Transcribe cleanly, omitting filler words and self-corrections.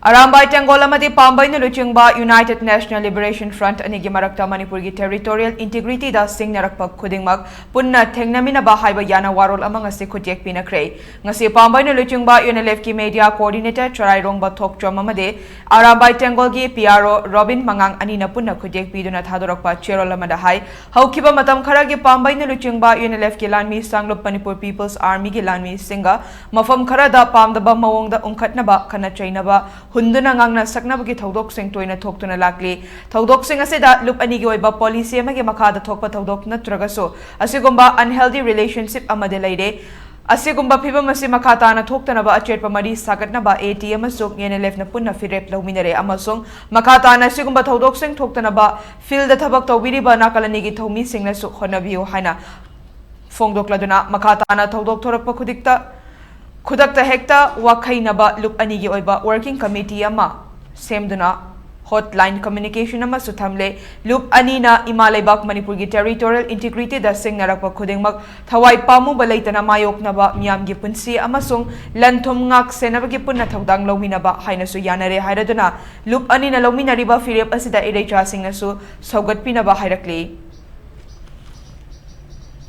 Arambai Tengol amadi Pambei na Luchingba United National Liberation Front anigi marakta Manipur gi territorial integrity da singnarakpa khudingmak punna thengnaminaba haiba yana warol amang ase khujek pinakre ngasi Pambei na Luchingba UNLF ki media coordinator Charai Rongba Thokchom amade Arambai Tengol gi PRO Robin Mangang anina punna khujek piduna thadorakpa cherol amada hai haukiba matam khara gi Pambei na Luchingba UNLF ki lanmi sanglop Manipur People's Army gi lanmi singa mafam khara da pamdaba mawongda ungkhatnaba khana chainaba Hunduna ngangna saknabagi thaudok sing toina thoktuna lakli thaudok sing aseda loop anigi oiba policy amagi makada thokpa thaudok natragaso asigumba unhealthy relationship amade leire asigumba phibam asi makata na thoktanaba achetpa mari sagatnaba ATM asok NLF na punna firep lawminare amasong makata na asigumba thaudok sing thoktanaba field da thabak tawbiriba nakalanigi thomi singna su khonabiyo haina fongdokladuna makata na thaudok thorakpa Kudakta hekta wakhainaba loop anigi oiba working committee ama semduna hotline communication ama suthamle loop anina imalaibak Manipur gi territorial integrity da singnarakpa khudingmak thawai pamu balaitana mayoknaba miyam gi punsi amasung lanthom ngak senabagi punna thaudang lawminaba hainasu yanare hairaduna loop anina lawminariba firep asida erecha singnasu saugat pinaba hairakli